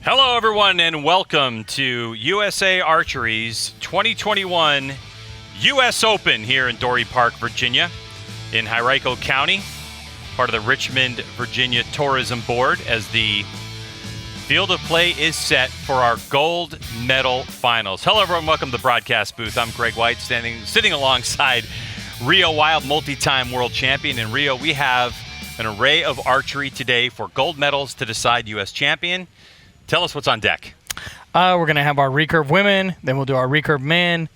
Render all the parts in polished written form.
Hello, everyone, and welcome to USA Archery's 2021 U.S. Open here in Dorey Park, Virginia, in Henrico County, part of the Richmond, Virginia Tourism Board, as the field of play is set for our gold medal finals. Hello, everyone. Welcome to the broadcast booth. I'm Greg White, sitting alongside Rio Wild, multi-time world champion. In Rio, we have an array of archery today for gold medals to decide U.S. champion. Tell us what's on deck. We're going to have our recurve women, then we'll do our recurve men,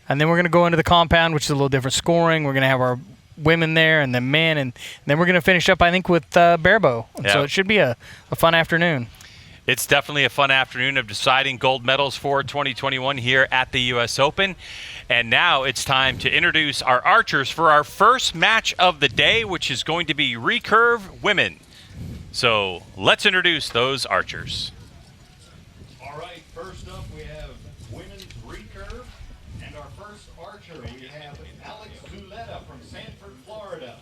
and then we're going to go into the compound, which is a little different scoring. We're going to have our women there and the men, and then we're going to finish up, I think, with barebow. Yep. So it should be a fun afternoon. It's definitely a fun afternoon of deciding gold medals for 2021 here at the U.S. Open. And now it's time to introduce our archers for our first match of the day, which is going to be recurve women. So let's introduce those archers. All right, first up we have women's recurve, and our first archer we have Alex Zuleta from Sanford, Florida.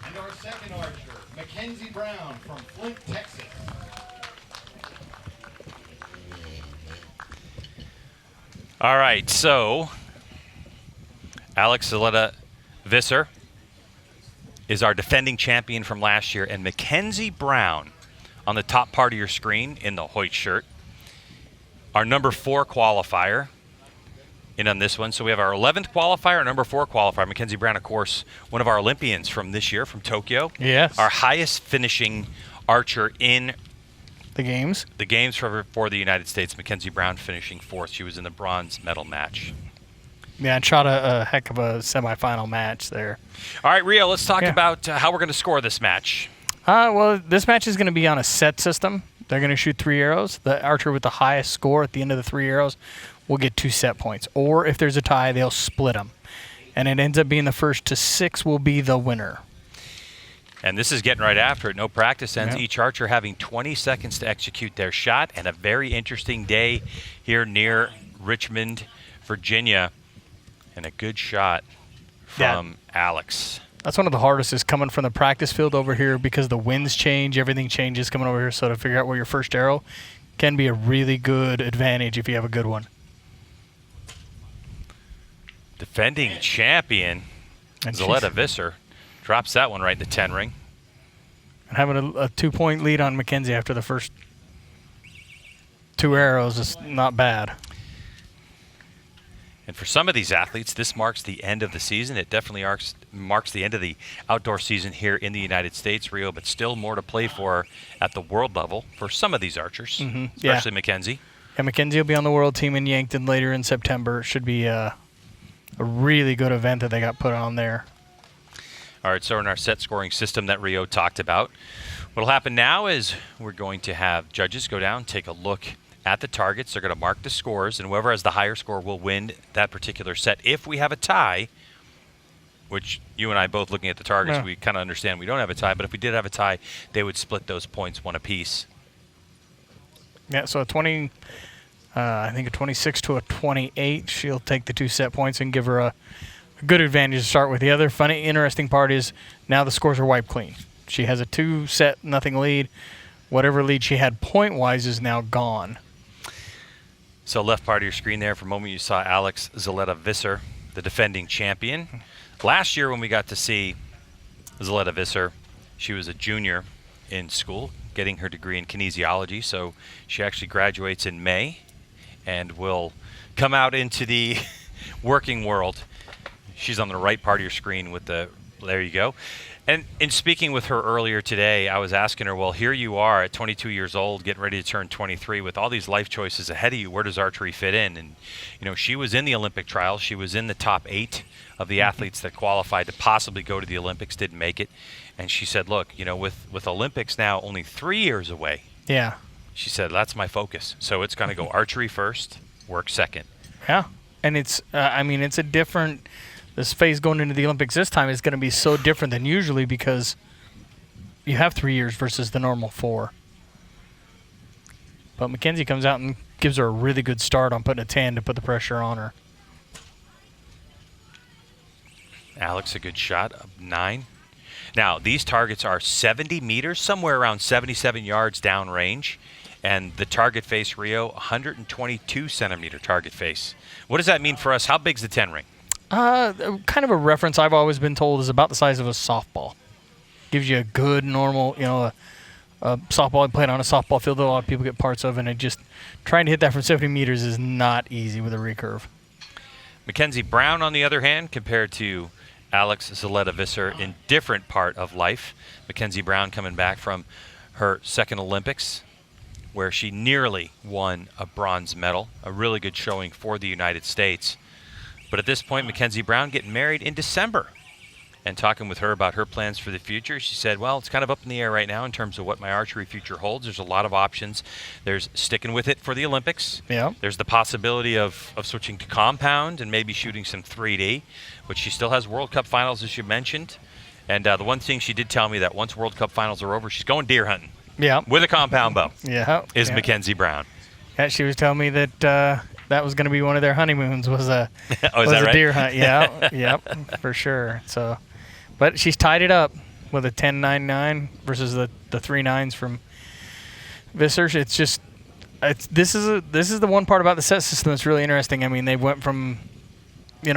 And our second archer, Mackenzie Brown from Flint, Texas. All right, so Alex Zuleta-Visser is our defending champion from last year, and Mackenzie Brown on the top part of your screen in the Hoyt shirt, our number 4 qualifier in on this one. So we have our 11th qualifier, our number 4 qualifier. Mackenzie Brown, of course, one of our Olympians from this year from Tokyo. Yes. Our highest finishing archer in the games. The games for the United States. Mackenzie Brown finishing 4th. She was in the bronze medal match. Yeah, and shot a heck of a semifinal match there. All right, Rio, let's talk about how we're going to score this match. Well, this match is going to be on a set system. They're going to shoot 3 arrows. The archer with the highest score at the end of the 3 arrows will get 2 set points. Or if there's a tie, they'll split them. And it ends up being the first to 6 will be the winner. And this is getting right after it. No practice ends. Yep. Each archer having 20 seconds to execute their shot. And a very interesting day here near Richmond, Virginia. And a good shot from Alex. That's one of the hardest, is coming from the practice field over here, because the winds change, everything changes coming over here. So to figure out where your first arrow can be a really good advantage if you have a good one. Defending champion Zuleta-Visser drops that one right in the 10 ring. And having a 2-point lead on Mackenzie after the first 2 arrows is not bad. And for some of these athletes, this marks the end of the season. It definitely marks the end of the outdoor season here in the United States, Rio, but still more to play for at the world level for some of these archers, especially Mackenzie. Yeah, Mackenzie will be on the world team in Yankton later in September. It should be a really good event that they got put on there. All right, so in our set scoring system that Rio talked about, what will happen now is we're going to have judges go down, take a look at the targets. They're going to mark the scores, and whoever has the higher score will win that particular set. If we have a tie, which you and I both looking at the targets, we kind of understand we don't have a tie, but if we did have a tie, they would split those points one apiece. Yeah, so I think a 26 to a 28. She'll take the 2 set points and give her a good advantage to start with. The other funny, interesting part is now the scores are wiped clean. She has a 2-0 lead. Whatever lead she had point-wise is now gone. So left part of your screen there, for a moment you saw Alex Zuleta-Visser, the defending champion. Last year when we got to see Zuleta-Visser, she was a junior in school, getting her degree in kinesiology. So she actually graduates in May and will come out into the working world. She's on the right part of your screen with the, there you go. And in speaking with her earlier today, I was asking her, well, here you are at 22 years old, getting ready to turn 23 with all these life choices ahead of you. Where does archery fit in? And, you know, she was in the Olympic trials. She was in the top 8 of the athletes that qualified to possibly go to the Olympics, didn't make it. And she said, look, you know, with Olympics now only 3 years away. Yeah. She said, that's my focus. So it's going to go archery first, work second. Yeah. And it's, I mean, it's a different... This phase going into the Olympics this time is going to be so different than usually, because you have 3 years versus the normal 4. But Mackenzie comes out and gives her a really good start on putting a 10 to put the pressure on her. Alex, a good shot, 9. Now, these targets are 70 meters, somewhere around 77 yards downrange, and the target face, Rio, 122 centimeter target face. What does that mean for us? How big's the 10 ring? Kind of a reference I've always been told is about the size of a softball. Gives you a good normal, a softball played on a softball field that a lot of people get parts of, and it just trying to hit that from 70 meters is not easy with a recurve. Mackenzie Brown, on the other hand, compared to Alex Zuleta-Visser in different part of life. Mackenzie Brown coming back from her second Olympics, where she nearly won a bronze medal, a really good showing for the United States. But at this point, Mackenzie Brown getting married in December. And talking with her about her plans for the future, she said, well, it's kind of up in the air right now in terms of what my archery future holds. There's a lot of options. There's sticking with it for the Olympics. Yeah. There's the possibility of switching to compound and maybe shooting some 3D, but she still has World Cup finals, as you mentioned. And the one thing she did tell me that once World Cup finals are over, she's going deer hunting. Yeah. With a compound bow. Yeah. Is Mackenzie Brown. Yeah, she was telling me that that was going to be one of their honeymoons was a Oh, is that right? deer hunt. Yeah. Yep, for sure. So, but she's tied it up with a 10.99 versus the 3.9s from Visser. It's just this is the one part about the set system that's really interesting. I mean, they went from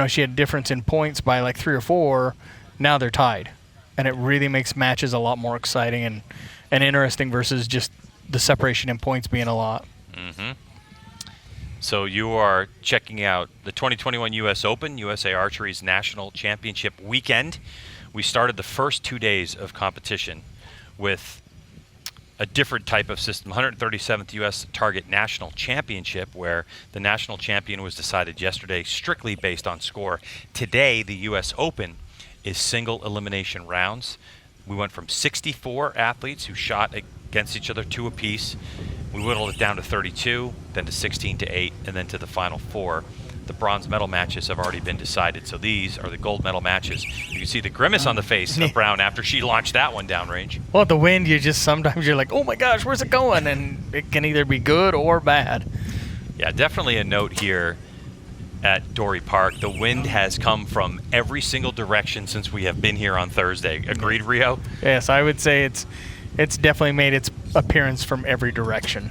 she had difference in points by like 3 or 4. Now they're tied, and it really makes matches a lot more exciting and interesting versus just the separation in points being a lot. Mm-hmm. So you are checking out the 2021 U.S. Open, USA Archery's National Championship weekend. We started the first 2 days of competition with a different type of system, 137th U.S. Target National Championship, where the national champion was decided yesterday strictly based on score. Today, the U.S. Open is single elimination rounds. We went from 64 athletes who shot against each other 2 apiece. We whittled it down to 32, then to 16 to 8, and then to the final 4. The bronze medal matches have already been decided, so these are the gold medal matches. You can see the grimace on the face of Brown after she launched that one downrange. Well, the wind, sometimes you're like, oh my gosh, where's it going? And it can either be good or bad. Yeah, definitely a note here at Dory Park. The wind has come from every single direction since we have been here on Thursday. Agreed, Rio? Yes, I would say it's definitely made its appearance from every direction.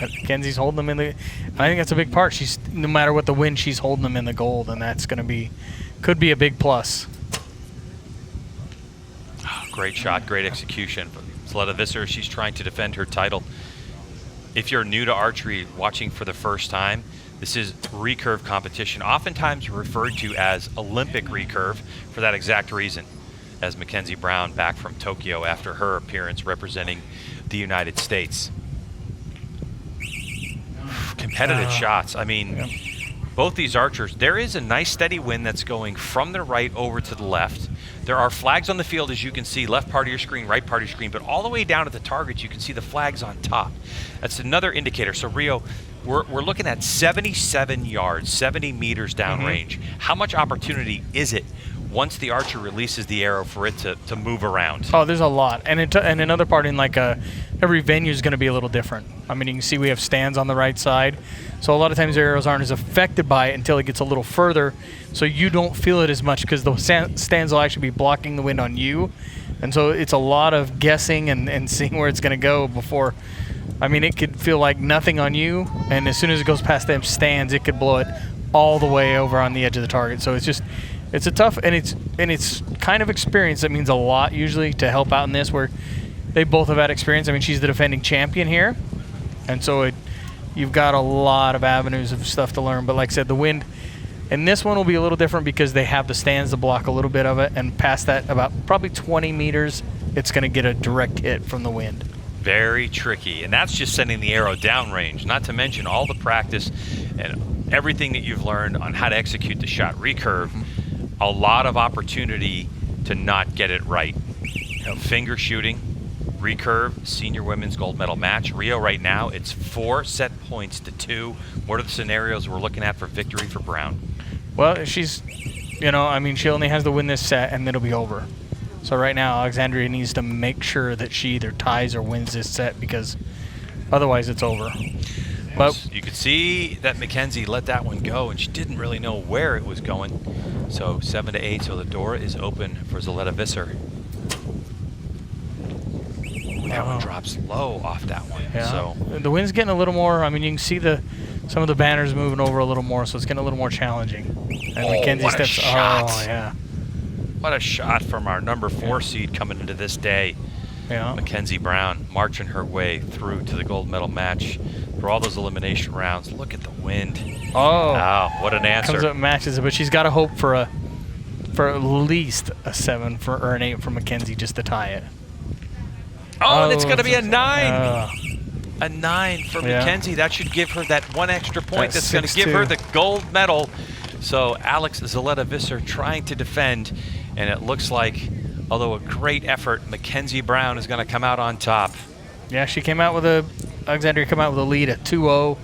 Mackenzie's holding them in the. I think that's a big part. No matter what the wind, she's holding them in the gold, and that's could be a big plus. Oh, great shot, great execution. Zuleta-Visser, she's trying to defend her title. If you're new to archery, watching for the first time, this is recurve competition, oftentimes referred to as Olympic recurve for that exact reason. As Mackenzie Brown back from Tokyo after her appearance representing the United States. Competitive shots. I mean, both these archers, there is a nice steady wind that's going from the right over to the left. There are flags on the field, as you can see, left part of your screen, right part of your screen, but all the way down at the targets, you can see the flags on top. That's another indicator. So, Rio, we're looking at 77 yards, 70 meters downrange. How much opportunity is it once the archer releases the arrow for it to move around? Oh, there's a lot. And another part in every venue is going to be a little different. I mean, you can see we have stands on the right side. So a lot of times the arrows aren't as affected by it until it gets a little further. So you don't feel it as much because the stands will actually be blocking the wind on you. And so it's a lot of guessing and seeing where it's going to go before. I mean, it could feel like nothing on you. And as soon as it goes past them stands, it could blow it all the way over on the edge of the target. So it's a tough, and it's kind of experience that means a lot usually to help out in this, where they both have had experience. I mean, she's the defending champion here, and so you've got a lot of avenues of stuff to learn. But like I said, the wind, and this one will be a little different because they have the stands to block a little bit of it, and past that about probably 20 meters, it's going to get a direct hit from the wind. Very tricky, and that's just sending the arrow downrange, not to mention all the practice and everything that you've learned on how to execute the shot recurve. A lot of opportunity to not get it right. Finger shooting, recurve, senior women's gold medal match. Rio right now, it's 4 set points to 2. What are the scenarios we're looking at for victory for Brown? Well, she's, she only has to win this set and it'll be over. So right now, Alexandria needs to make sure that she either ties or wins this set because otherwise it's over. But You could see that Mackenzie let that one go, and she didn't really know where it was going. So 7-8, so the door is open for Zuleta-Visser. That one drops low off that one. yeah, So the wind's getting a little more. I mean, you can see some of the banners moving over a little more, so it's getting a little more challenging. And Mackenzie what a steps. shot. Oh yeah, what a shot from our number 4 seed coming into this day. yeah. Mackenzie Brown marching her way through to the gold medal match for all those elimination rounds. Look at the wind. Oh, Wow, what an answer. comes up and matches it, but she's got to hope for at least a 7 or an 8 for Mackenzie just to tie it. Oh, and it's going to be a 9. Uh, A 9 for Yeah. Mackenzie. That should give her that 1 extra point. That's That's going to give 6-2. her the gold medal. So Alex Zuleta-Visser trying to defend, and it looks like, although a great effort, Mackenzie Brown is going to come out on top. yeah, she came out with Alexandria came out with a lead at 2-0.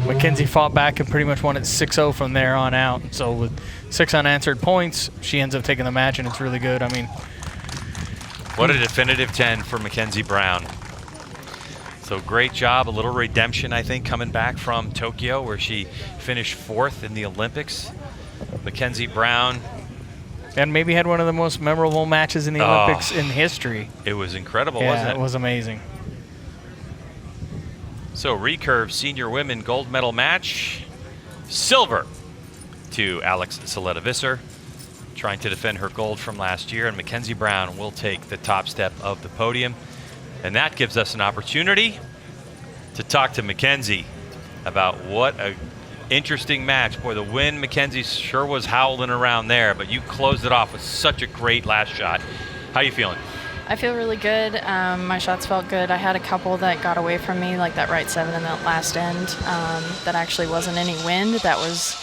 Mackenzie fought back and pretty much won at 6-0 from there on out. So with 6 unanswered points, she ends up taking the match, and it's really good. I mean, What a definitive 10 for Mackenzie Brown. So great job, a little redemption, I think, coming back from Tokyo, where she finished 4th in the Olympics. Mackenzie Brown, and maybe had one of the most memorable matches in the Olympics in history. it was incredible, Yeah, wasn't it? it was amazing. So Recurve Senior Women Gold Medal match, silver to Alex Zuleta-Visser, trying to defend her gold from last year, and Mackenzie Brown will take the top step of the podium. And that gives us an opportunity to talk to Mackenzie about what a interesting match. Boy, the wind, Mackenzie, sure was howling around there, but you closed it off with such a great last shot. How you feeling? I feel really good. My shots felt good. I had a couple that got away from me, like that right 7 in that last end. That actually wasn't any wind. That was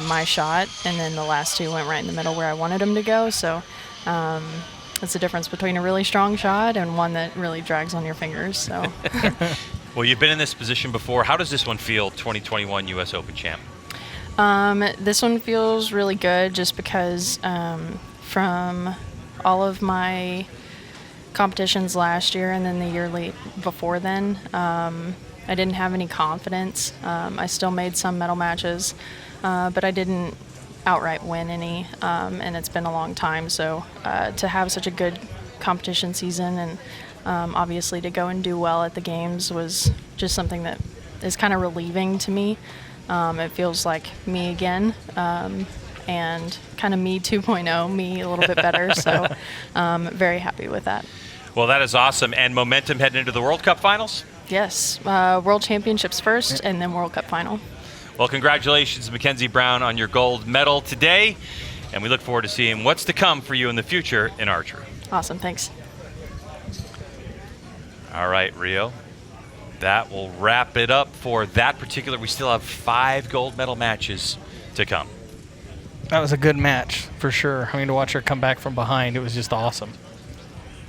my shot. And then the last 2 went right in the middle where I wanted them to go. So that's the difference between a really strong shot and one that really drags on your fingers. So. Well, you've been in this position before. How does this one feel, 2021 U.S. Open champ? This one feels really good just because from all of my competitions last year and then the year before then, I didn't have any confidence. I still made some medal matches, but I didn't outright win any, and it's been a long time. So to have such a good competition season and obviously to go and do well at the games was just something that is kind of relieving to me. It feels like me again, and kind of me 2.0, me a little bit better. So very happy with that. Well, that is awesome. And momentum heading into the World Cup finals? Yes, World Championships first and then World Cup final. Well, congratulations, Mackenzie Brown, on your gold medal today. And we look forward to seeing what's to come for you in the future in archery. Awesome, thanks. All right, Rio. That will wrap it up for that particular. We still have 5 gold medal matches to come. That was a good match for sure. I mean, to watch her come back from behind, it was just awesome.